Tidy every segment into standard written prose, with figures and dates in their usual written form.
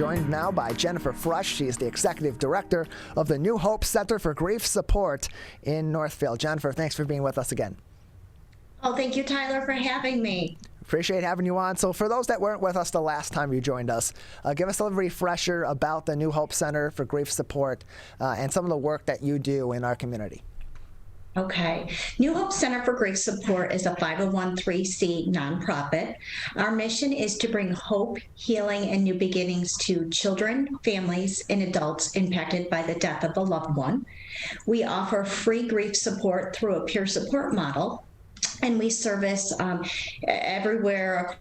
joined now by Jennifer Frush. She is the Executive Director of the New Hope Center for Grief Support in Northfield. Jennifer, thanks for being with us again. Oh, thank you, Tyler, for having me. Appreciate having you on. So for those that weren't with us the last time you joined us, give us a little refresher about the New Hope Center for Grief Support and some of the work that you do in our community. Okay. New Hope Center for Grief Support is a 501(c) nonprofit. Our mission is to bring hope, healing, and new beginnings to children, families, and adults impacted by the death of a loved one. We offer free grief support through a peer support model, and we service everywhere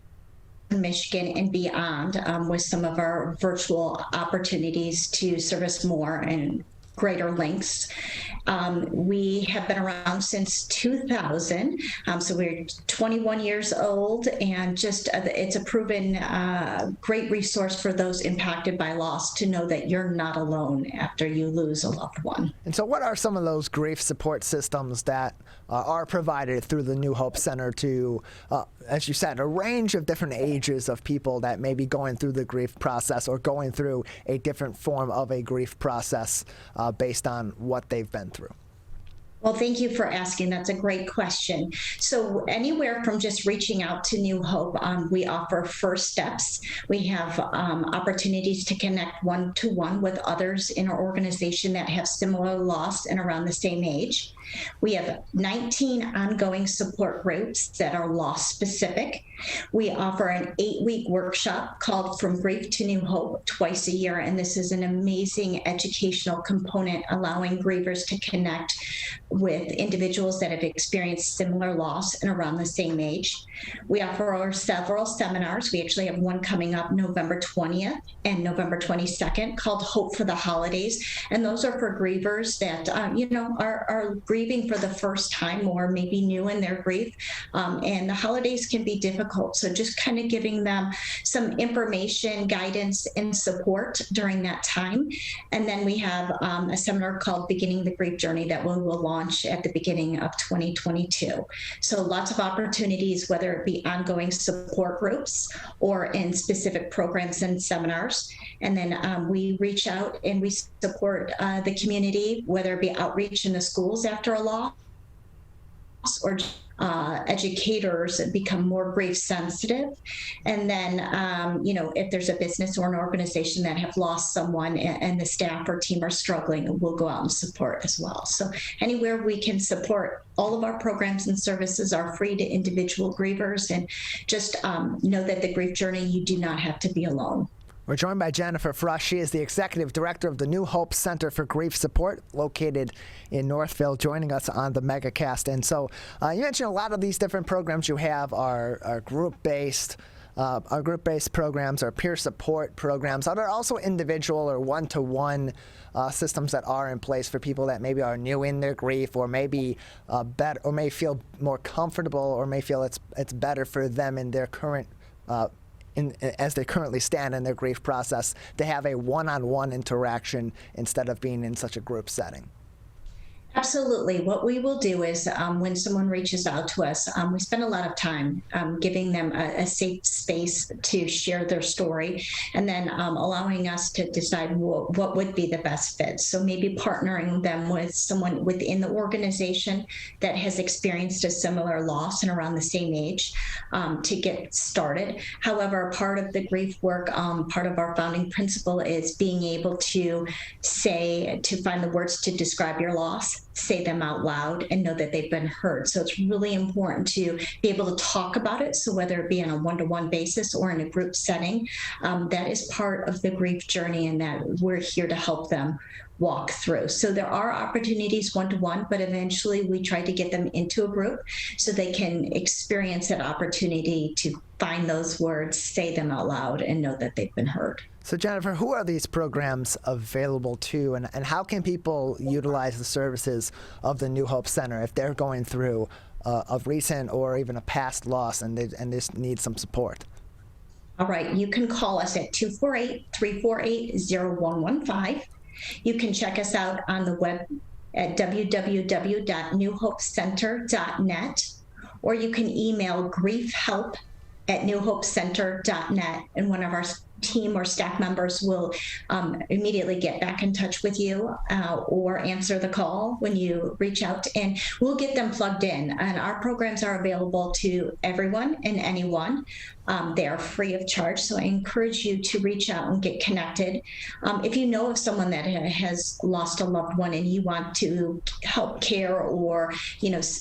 in Michigan and beyond with some of our virtual opportunities to service more and greater lengths. We have been around since 2000, so we're 21 years old, and just it's a proven great resource for those impacted by loss to know that you're not alone after you lose a loved one. And so what are some of those grief support systems that are provided through the New Hope Center to, as you said, a range of different ages of people that may be going through the grief process or going through a different form of a grief process based on what they've been through? Well, thank you for asking. That's a great question. So anywhere from just reaching out to New Hope, we offer first steps. We have opportunities to connect one-to-one with others in our organization that have similar loss and around the same age. We have 19 ongoing support groups that are loss specific. We offer an 8-week workshop called From Grief to New Hope twice a year, and this is an amazing educational component allowing grievers to connect with individuals that have experienced similar loss and around the same age. We offer several seminars. We actually have one coming up November 20th and November 22nd called Hope for the Holidays, and those are for grievers that are grieving for the first time or maybe new in their grief, and the holidays can be difficult, so just kind of giving them some information, guidance, and support during that time. And then we have a seminar called Beginning the Grief Journey that we will launch at the beginning of 2022. So lots of opportunities, whether it be ongoing support groups or in specific programs and seminars. And then we reach out and we support the community, whether it be outreach in the schools after a loss or educators become more grief sensitive. And then, if there's a business or an organization that have lost someone and the staff or team are struggling, we'll go out and support as well. So anywhere we can support, all of our programs and services are free to individual grievers, and just know that the grief journey, you do not have to be alone. We're joined by Jennifer Frush. She is the Executive Director of the New Hope Center for Grief Support, located in Northville, joining us on the MegaCast. And so you mentioned a lot of these different programs you have are group-based. Our group-based programs are peer support programs. Are there also individual or one-to-one systems that are in place for people that maybe are new in their grief, or maybe better, or may feel more comfortable, or may feel it's better for them in their current as they currently stand in their grief process to have a one-on-one interaction instead of being in such a group setting? Absolutely. What we will do is when someone reaches out to us, we spend a lot of time giving them a safe space to share their story, and then allowing us to decide what would be the best fit. So maybe partnering them with someone within the organization that has experienced a similar loss and around the same age to get started. However, part of the grief work, part of our founding principle is being able to find the words to describe your loss, say them out loud, and know that they've been heard. So it's really important to be able to talk about it. So whether it be on a one-to-one basis or in a group setting, that is part of the grief journey, and that we're here to help them walk through. So there are opportunities one-to-one, but eventually we try to get them into a group so they can experience that opportunity to find those words, say them out loud, and know that they've been heard. So Jennifer, who are these programs available to, and how can people utilize the services of the New Hope Center if they're going through a recent or even a past loss and they just need some support? All right, you can call us at 248-348-0115. You can check us out on the web at www.newhopecenter.net, or you can email griefhelp@newhopecenter.net, and one of our team or staff members will immediately get back in touch with you or answer the call when you reach out, and we'll get them plugged in. And our programs are available to everyone and anyone. They are free of charge, so I encourage you to reach out and get connected. If you know of someone that has lost a loved one and you want to help care or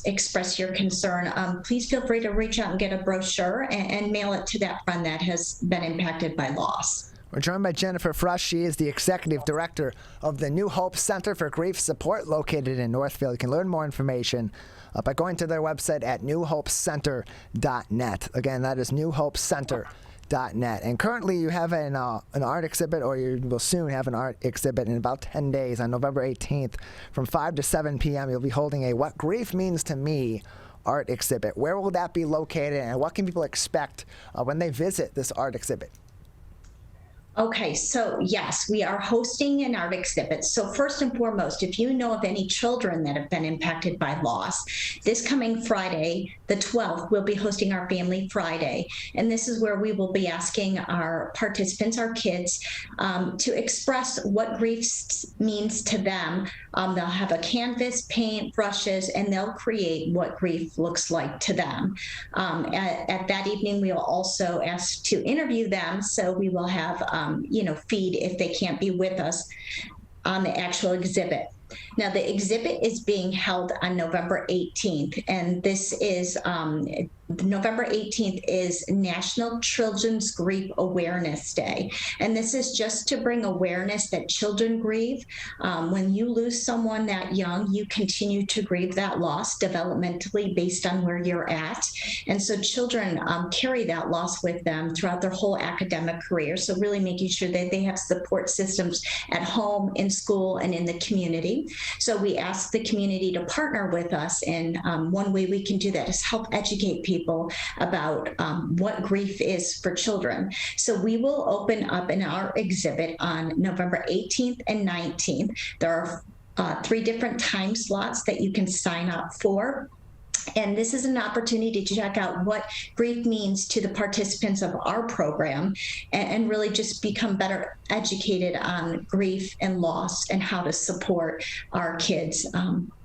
express your concern, please feel free to reach out and get a brochure and mail it to that friend that has been impacted by loss. We're joined by Jennifer Frush. She is the Executive Director of the New Hope Center for Grief Support located in Northfield. You can learn more information by going to their website at newhopecenter.net. Again, that is newhopecenter.net. And currently you have an art exhibit, or you will soon have an art exhibit in about 10 days on November 18th from 5 to 7 p.m. You'll be holding a What Grief Means to Me art exhibit. Where will that be located, and what can people expect when they visit this art exhibit? Okay, so yes, we are hosting an art exhibit. So first and foremost, if you know of any children that have been impacted by loss, this coming Friday, the 12th, we'll be hosting our Family Friday. And this is where we will be asking our participants, our kids, to express what grief means to them. They'll have a canvas, paint, brushes, and they'll create what grief looks like to them. At that evening, we will also ask to interview them. So we will have feed if they can't be with us on the actual exhibit. Now, the exhibit is being held on November 18th, and this is November 18th is National Children's Grief Awareness Day. And this is just to bring awareness that children grieve. When you lose someone that young, you continue to grieve that loss developmentally based on where you're at. And so children carry that loss with them throughout their whole academic career. So really making sure that they have support systems at home, in school, and in the community. So we ask the community to partner with us. And one way we can do that is help educate people about what grief is for children. So we will open up in our exhibit on November 18th and 19th. There are 3 different time slots that you can sign up for. And this is an opportunity to check out what grief means to the participants of our program and really just become better educated on grief and loss and how to support our kids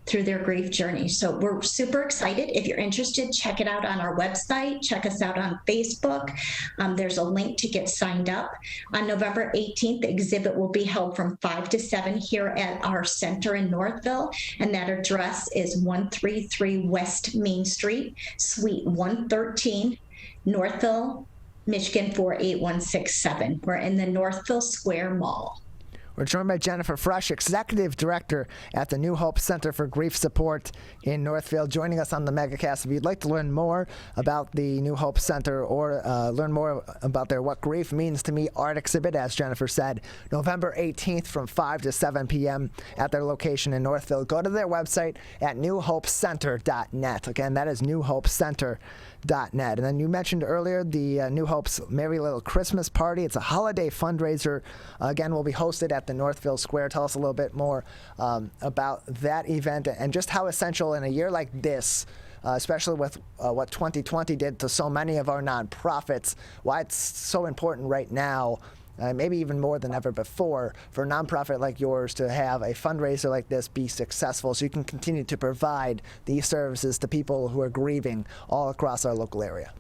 through their grief journey. So we're super excited. If you're interested, check it out on our website. Check us out on Facebook. There's a link to get signed up. On November 18th, the exhibit will be held from 5 to 7 here at our center in Northville. And that address is 133 West Main Street, Suite 113, Northville, Michigan 48167. We're in the Northville Square Mall. We're joined by Jennifer Frush, Executive Director at the New Hope Center for Grief Support in Northfield, joining us on the MegaCast. If you'd like to learn more about the New Hope Center or learn more about their What Grief Means to Me art exhibit, as Jennifer said, November 18th from 5 to 7 p.m. at their location in Northfield, go to their website at newhopecenter.net. Again, that is newhopecenter.net. And then you mentioned earlier the New Hope's Merry Little Christmas Party. It's a holiday fundraiser. Again, will be hosted at the Northville Square. Tell us a little bit more about that event and just how essential in a year like this, especially with what 2020 did to so many of our nonprofits, why it's so important right now, maybe even more than ever before, for a nonprofit like yours to have a fundraiser like this be successful so you can continue to provide these services to people who are grieving all across our local area.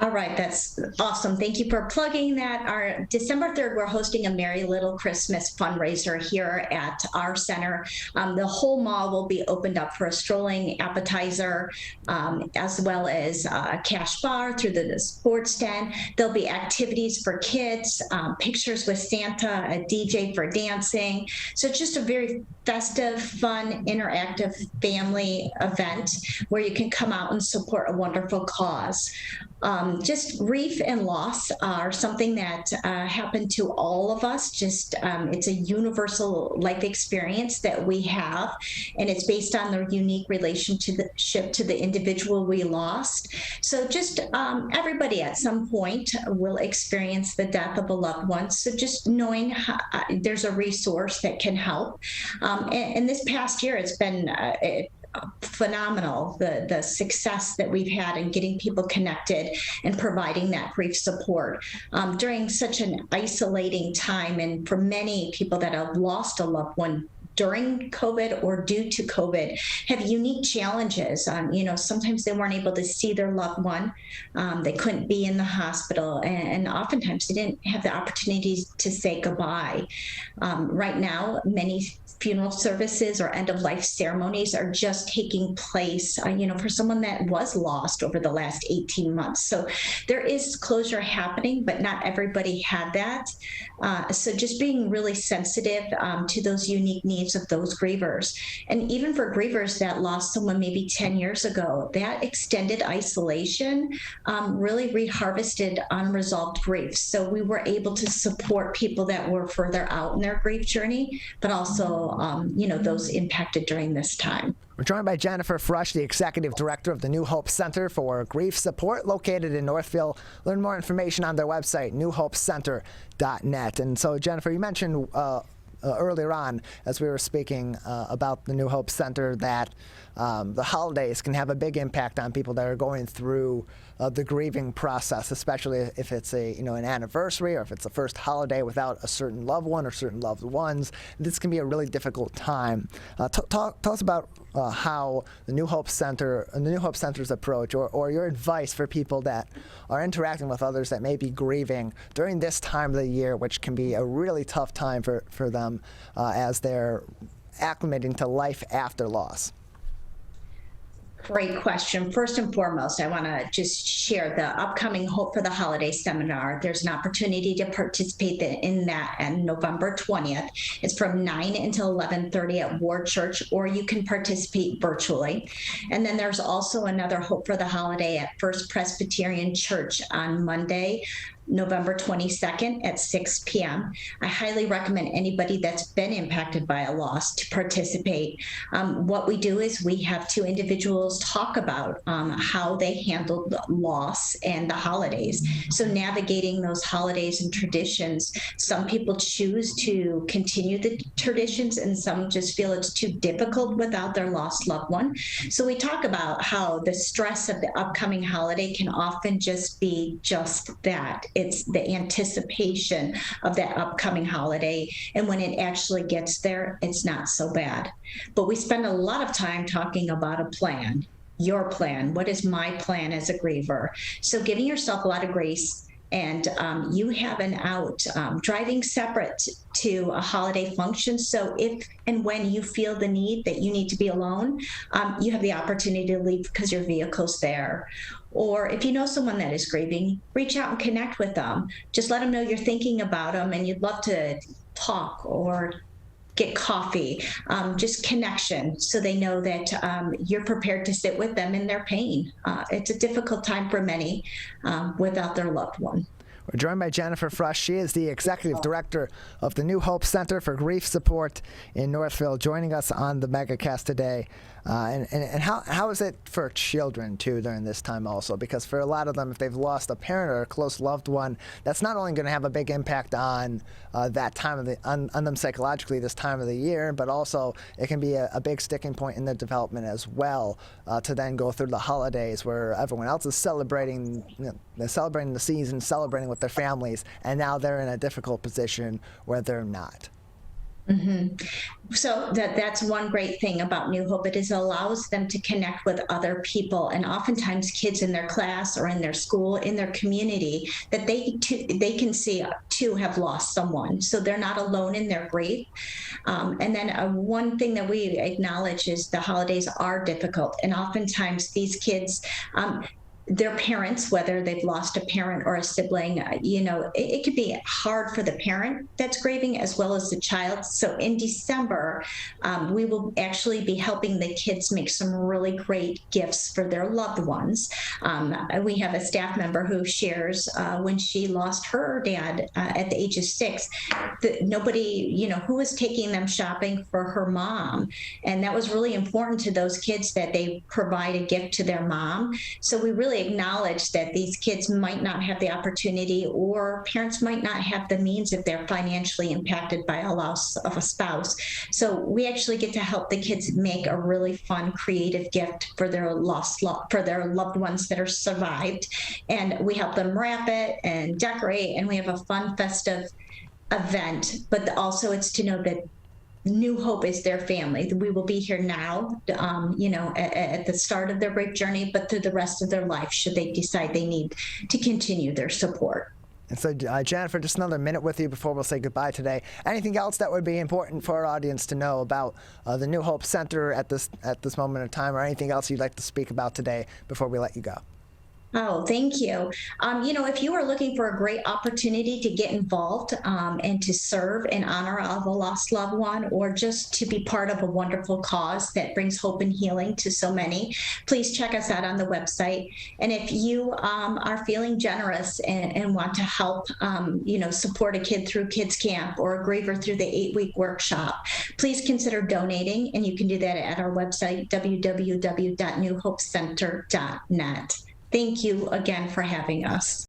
All right, that's awesome. Thank you for plugging that. Our December 3rd, we're hosting a Merry Little Christmas fundraiser here at our center. The whole mall will be opened up for a strolling appetizer, as well as a cash bar through the sports den. There'll be activities for kids, pictures with Santa, a DJ for dancing. So just a very festive, fun, interactive family event where you can come out and support a wonderful cause. Just grief and loss are something that happen to all of us. It's a universal life experience that we have, and it's based on their unique relationship to the individual we lost. So just everybody at some point will experience the death of a loved one. So just knowing there's a resource that can help. And this past year, it's been phenomenal, the success that we've had in getting people connected and providing that grief support during such an isolating time. And for many people that have lost a loved one during COVID or due to COVID have unique challenges. Sometimes they weren't able to see their loved one. They couldn't be in the hospital, and oftentimes they didn't have the opportunities to say goodbye. Right now, many funeral services or end-of-life ceremonies are just taking place, for someone that was lost over the last 18 months. So there is closure happening, but not everybody had that. So just being really sensitive to those unique needs of those grievers. And even for grievers that lost someone maybe 10 years ago, that extended isolation really reharvested unresolved grief. So we were able to support people that were further out in their grief journey, but also, those impacted during this time. We're joined by Jennifer Frush, the Executive Director of the New Hope Center for Grief Support, located in Northville. Learn more information on their website, newhopecenter.net. And so, Jennifer, you mentioned earlier on, as we were speaking about the New Hope Center, that the holidays can have a big impact on people that are going through the grieving process, especially if it's an anniversary or if it's the first holiday without a certain loved one or certain loved ones. This can be a really difficult time. Tell us about how the New Hope Center and the New Hope Center's approach, or your advice for people that are interacting with others that may be grieving during this time of the year, which can be a really tough time for them as they're acclimating to life after loss. Great question. First and foremost, I want to just share the upcoming Hope for the Holiday seminar. There's an opportunity to participate in that on November 20th. It's from 9 until 11:30 at Ward Church, or you can participate virtually. And then there's also another Hope for the Holiday at First Presbyterian Church on Monday, November 22nd at 6 p.m. I highly recommend anybody that's been impacted by a loss to participate. What we do is we have two individuals talk about how they handled the loss and the holidays. So navigating those holidays and traditions, some people choose to continue the traditions and some just feel it's too difficult without their lost loved one. So we talk about how the stress of the upcoming holiday can often just be just that. It's the anticipation of that upcoming holiday. And when it actually gets there, it's not so bad. But we spend a lot of time talking about a plan, your plan. What is my plan as a griever? So giving yourself a lot of grace. And you have an out, driving separate to a holiday function. So if and when you feel the need that you need to be alone, you have the opportunity to leave because your vehicle's there. Or if you know someone that is grieving, reach out and connect with them. Just let them know you're thinking about them and you'd love to talk or get coffee, just connection, so they know that you're prepared to sit with them in their pain. It's a difficult time for many without their loved one. We're joined by Jennifer Frush. She is the Executive Director of the New Hope Center for Grief Support in Northville, joining us on the MegaCast today. And how is it for children, too, during this time also? Because for a lot of them, if they've lost a parent or a close loved one, that's not only going to have a big impact on that time of on them psychologically this time of the year, but also it can be a big sticking point in their development as well, to then go through the holidays where everyone else is celebrating, they're celebrating the season, celebrating with their families, and now they're in a difficult position where they're not. Mm-hmm. So that's one great thing about New Hope. It allows them to connect with other people, and oftentimes kids in their class or in their school, in their community, that they can see too have lost someone. So they're not alone in their grief. And then one thing that we acknowledge is the holidays are difficult, and oftentimes these kids, their parents, whether they've lost a parent or a sibling, it could be hard for the parent that's grieving as well as the child. So in December, we will actually be helping the kids make some really great gifts for their loved ones. We have a staff member who shares when she lost her dad at the age of 6, nobody, who was taking them shopping for her mom. And that was really important to those kids that they provide a gift to their mom. So we really really acknowledge that these kids might not have the opportunity, or parents might not have the means if they're financially impacted by a loss of a spouse. So we actually get to help the kids make a really fun, creative gift for their for their loved ones that are survived. And we help them wrap it and decorate, and we have a fun, festive event. But also it's to know that New Hope is their family. We will be here now, at the start of their break journey, but through the rest of their life, should they decide they need to continue their support. And so, Jennifer, just another minute with you before we'll say goodbye today. Anything else that would be important for our audience to know about the New Hope Center at this moment in time, or anything else you'd like to speak about today before we let you go? Oh, thank you. If you are looking for a great opportunity to get involved and to serve in honor of a lost loved one, or just to be part of a wonderful cause that brings hope and healing to so many, please check us out on the website. And if you are feeling generous and want to help, support a kid through Kids Camp or a griever through the 8-week workshop, please consider donating. And you can do that at our website, www.newhopecenter.net. Thank you again for having us.